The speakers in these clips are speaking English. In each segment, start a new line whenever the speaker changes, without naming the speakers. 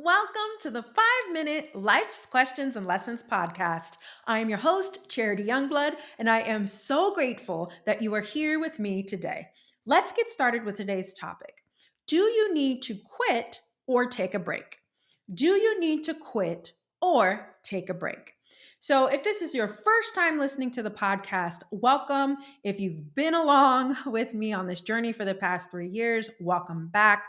Welcome to the 5 Minute Life's Questions and Lessons podcast. I am your host, Charity Youngblood, and I am so grateful that you are here with me today. Let's get started with today's topic. Do you need to quit or take a break? Do you need to quit or take a break? So, if this is your first time listening to the podcast, welcome. If you've been along with me on this journey for the past 3 years, welcome back.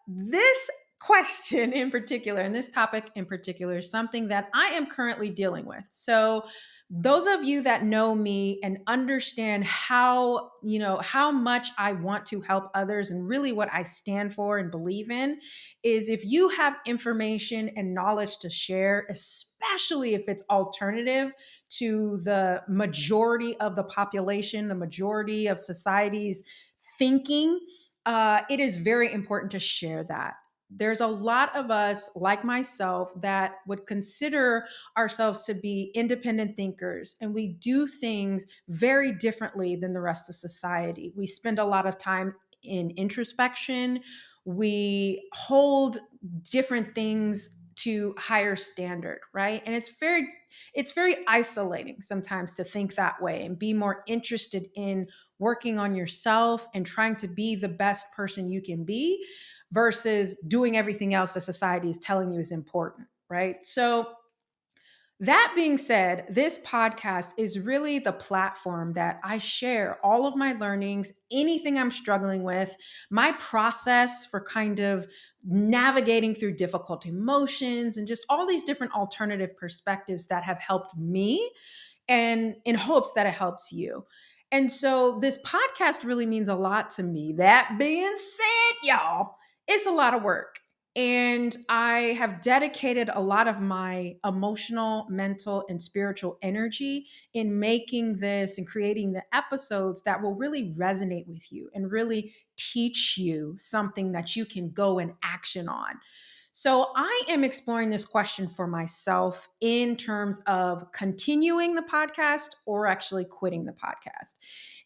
This question in particular, and this topic in particular, is something that I am currently dealing with. So, those of you that know me and understand how much I want to help others and really what I stand for and believe in is if you have information and knowledge to share, especially if it's alternative to the majority of the population, the majority of society's thinking, it is very important to share that. There's a lot of us, like myself, that would consider ourselves to be independent thinkers, and we do things very differently than the rest of society. We spend a lot of time in introspection. We hold different things to higher standard, right? And it's very isolating sometimes to think that way and be more interested in working on yourself and trying to be the best person you can be versus doing everything else that society is telling you is important, right? So, that being said, this podcast is really the platform that I share all of my learnings, anything I'm struggling with, my process for kind of navigating through difficult emotions, and just all these different alternative perspectives that have helped me and in hopes that it helps you. And so this podcast really means a lot to me. That being said, y'all, it's a lot of work. And I have dedicated a lot of my emotional, mental, and spiritual energy in making this and creating the episodes that will really resonate with you and really teach you something that you can go and action on. So I am exploring this question for myself in terms of continuing the podcast or actually quitting the podcast.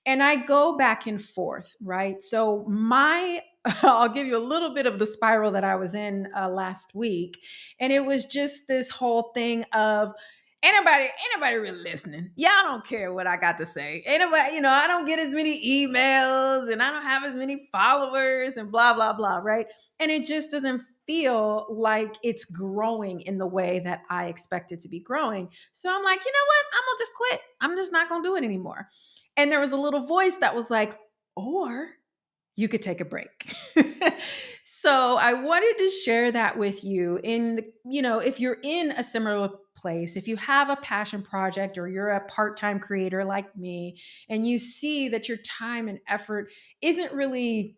And I go back and forth, right? So I'll give you a little bit of the spiral that I was in last week. And it was just this whole thing of anybody really listening. Y'all don't care what I got to say. Anybody, I don't get as many emails and I don't have as many followers and blah, blah, blah, right? And it just doesn't feel like it's growing in the way that I expect it to be growing. So I'm like, you know what? I'm gonna just quit. I'm just not gonna do it anymore. And there was a little voice that was like, or you could take a break. So I wanted to share that with you if you're in a similar place, if you have a passion project or you're a part-time creator like me and you see that your time and effort isn't really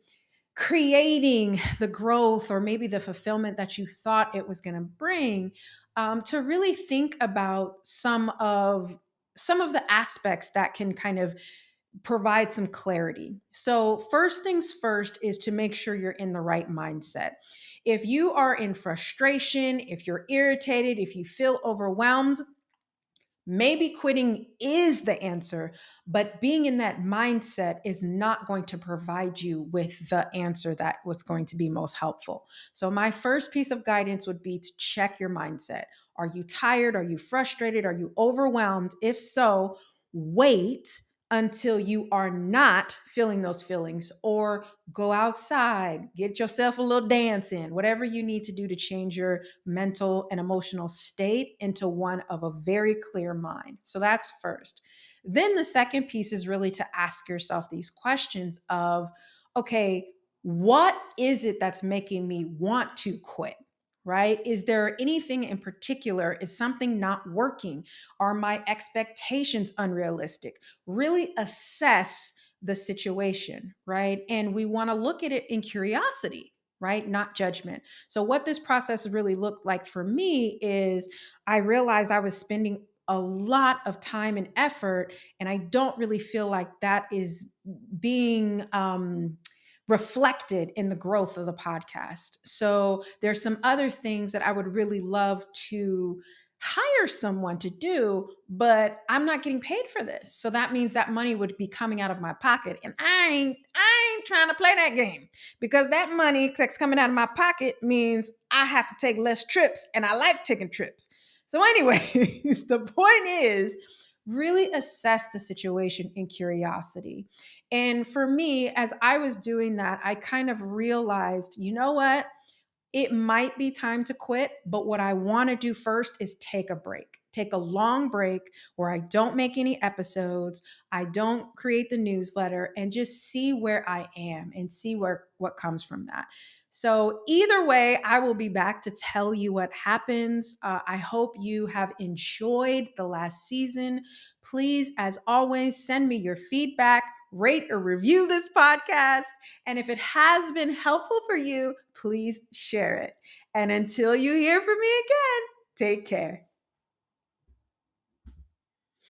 creating the growth or maybe the fulfillment that you thought it was going to bring, to really think about some of the aspects that can kind of provide some clarity. So, first things first is to make sure you're in the right mindset. If you are in frustration, if you're irritated, if you feel overwhelmed, maybe quitting is the answer, but being in that mindset is not going to provide you with the answer that was going to be most helpful. So, my first piece of guidance would be to check your mindset. Are you tired? Are you frustrated? Are you overwhelmed? If so, wait until you are not feeling those feelings, or go outside, get yourself a little dance in, whatever you need to do to change your mental and emotional state into one of a very clear mind. So that's first. Then the second piece is really to ask yourself these questions of, okay, what is it that's making me want to quit? Right? Is there anything in particular? Is something not working? Are my expectations unrealistic? Really assess the situation, right? And we want to look at it in curiosity, right? Not judgment. So, what this process really looked like for me is I realized I was spending a lot of time and effort, and I don't really feel like that is being reflected in the growth of the podcast. So, there's some other things that I would really love to hire someone to do, but I'm not getting paid for this. So that means that money would be coming out of my pocket. And I ain't trying to play that game, because that money that's coming out of my pocket means I have to take less trips, and I like taking trips. So, anyways, the point is really assess the situation in curiosity. And for me, as I was doing that, I kind of realized, you know what? It might be time to quit, but what I want to do first is take a break. Take a long break where I don't make any episodes, I don't create the newsletter, and just see where I am and see what comes from that. So, either way, I will be back to tell you what happens. I hope you have enjoyed the last season. Please, as always, send me your feedback, rate or review this podcast. And if it has been helpful for you, please share it. And until you hear from me again, take care.